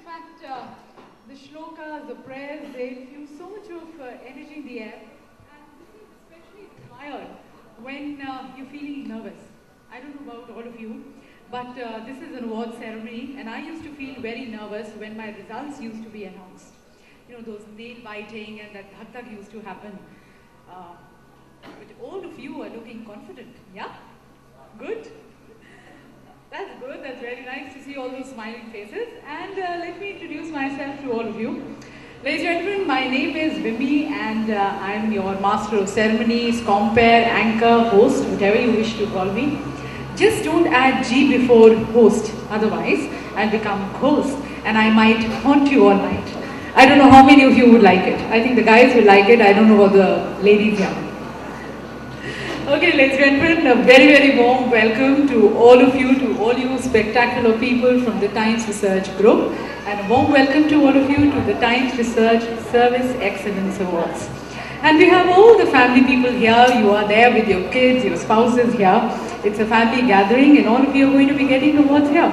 fact, the shlokas, the prayers, they infuse so much of energy in the air. And this is especially required when you're feeling nervous. I don't know about all of you, but this is an award ceremony, and I used to feel very nervous when my results used to be announced. You know, those nail biting and that dhak used to happen. But all of you are looking confident, yeah? Good? That's good, that's very nice to see all those smiling faces. And let me introduce myself to all of you. Ladies and gentlemen, my name is Vimbi and I'm your master of ceremonies, compere, anchor, host, whatever you wish to call me. Just don't add G before host, otherwise I'll become host and I might haunt you all night. I don't know how many of you would like it. I think the guys will like it, I don't know about the ladies here. Okay, ladies and gentlemen, a very, very warm welcome to all of you, spectacular people from the Times Research Group, and a warm welcome to all of you to the Times Research Service Excellence Awards. And we have all the family people here. You are there with your kids, your spouses here. It's a family gathering, and all of you are going to be getting awards here.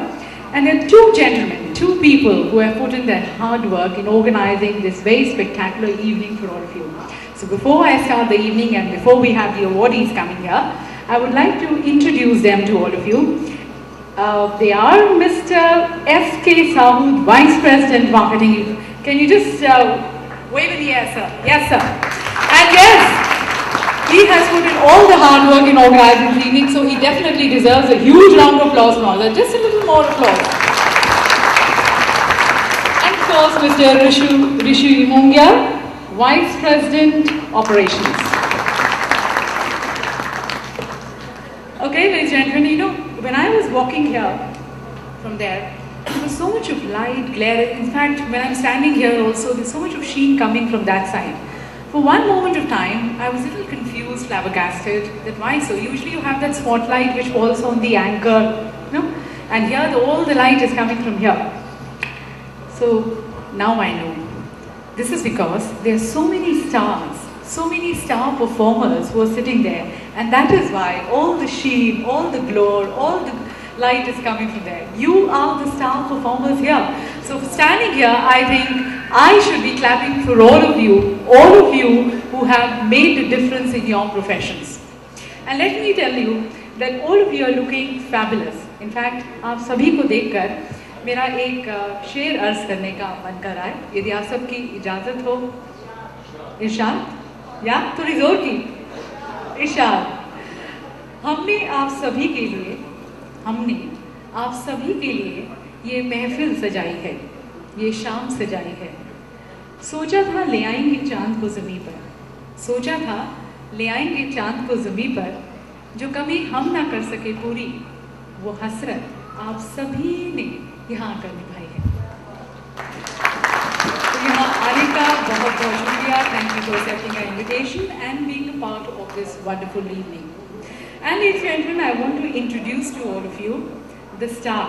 And there are two gentlemen, two people who have put in their hard work in organizing this very spectacular evening for all of you. So before I start the evening and before we have the awardees coming here, I would like to introduce them to all of you. They are Mr. S.K. Sahu, Vice President Marketing. Can you just wave in the air, sir? Yes, sir. And yes, he has put in all the hard work in organizing the evening, so he definitely deserves a huge round of applause from all. Just a little more applause. And of course, Mr. Rishi Mungia, Vice President Operations. Okay, ladies and gentlemen, you know, when I was walking here from there was so much of light, glare. In fact, when I'm standing here also, there's so much of sheen coming from that side. For one moment of time, I was a little confused, flabbergasted, that why so? Usually you have that spotlight which falls on the anchor, you know, and here all the light is coming from here. So now I know. This is because there are so many stars, so many star performers who are sitting there, and that is why all the sheen, all the glow, all the light is coming from there. You are the star performers here. So standing here, I think I should be clapping for all of you who have made a difference in your professions. And let me tell you that all of you are looking fabulous. In fact, आप सभी को देखकर मेरा एक शेर अर्ज करने का मन कर रहा है, यदि आप सबकी इजाज़त हो। इरशाद या थोड़ी जोर की इरशाद। हमने आप सभी के लिए ये महफिल सजाई है, ये शाम सजाई है। सोचा था ले आएंगे चांद को ज़मीं पर, सोचा था ले आएंगे चांद को ज़मीं पर, जो कभी हम ना कर सके पूरी, वो हसरत आप सभी ने यहाँ आकर निभाई है। तो यहाँ आने का बहुत बहुत शुक्रिया। Thank you for accepting our invitation and being a part of this wonderful evening. And ladies and gentlemen, I want to introduce to all of you the star,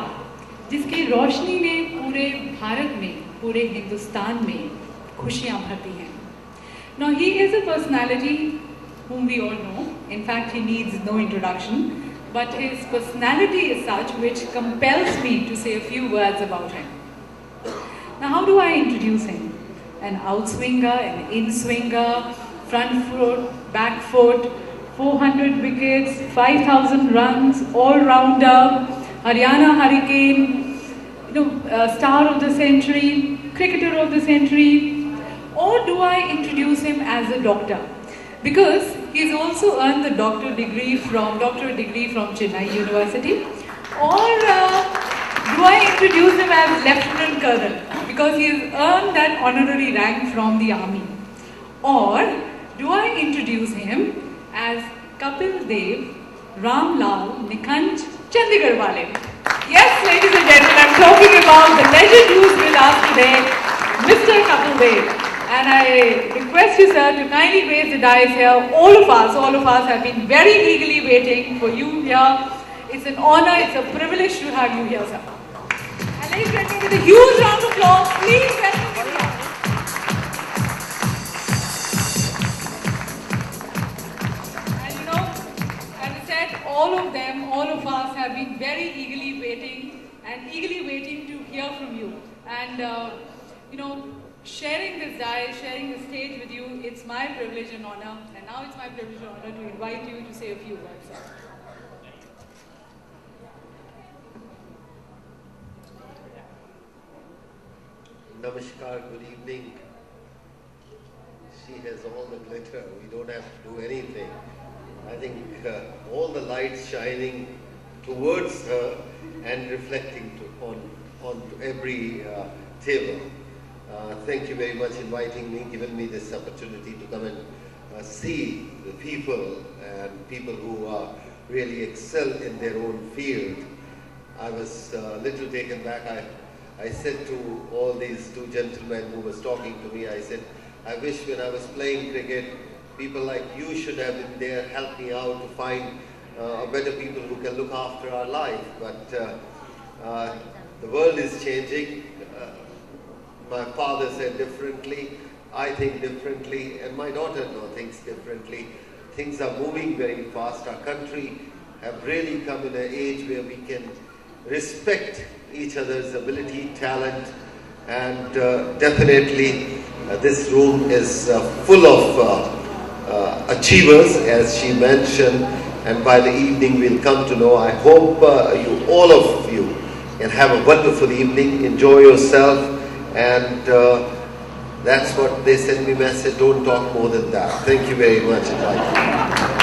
जिसकी रोशनी ने पूरे भारत में, पूरे हिंदुस्तान में खुशियाँ भरती हैं. Now he is a personality whom we all know. In fact, he needs no introduction. But his personality is such which compels me to say a few words about him. Now, how do I introduce him? An outswinger, an in-swinger, front foot, back foot, 400 wickets, 5,000 runs, all-rounder, Haryana Hurricane, star of the century, cricketer of the century, or do I introduce him as a doctor? Because he's also earned the doctorate degree from Chennai University. Or do I introduce him as Lieutenant Colonel? Because he has earned that honorary rank from the army. Or do I introduce him as Kapil Dev Ramlal Nikhanj Chandigarh Wale? Yes, ladies and gentlemen, I'm talking about the legend who's with us today, Mr. Kapil Dev. And I request you, sir, to kindly raise the dice here. All of us have been very eagerly waiting for you here. It's an honor, it's a privilege to have you here, sir. And ladies and gentlemen, with a huge round of applause, please welcome him here. And you know, as I said, all of us have been very eagerly waiting to hear from you. And, you know, sharing this dais, sharing the stage with you, it's my privilege and honor. And now it's my privilege and honor to invite you to say a few words. Namaskar, good evening. She has all the glitter. We don't have to do anything. I think all the lights shining towards her and reflecting onto every table. Thank you very much inviting me, giving me this opportunity to come and see the people and people who really excel in their own field. I was a little taken back. I said to all these two gentlemen who was talking to me, I said, I wish when I was playing cricket, people like you should have been there, help me out to find better people who can look after our life. But the world is changing. My father said differently, I think differently, and my daughter now thinks differently. Things are moving very fast. Our country have really come in an age where we can respect each other's ability, talent, and definitely this room is full of achievers, as she mentioned, and by the evening we'll come to know. I hope all of you can have a wonderful evening, enjoy yourself, and that's what they sent me message, don't talk more than that. Thank you very much.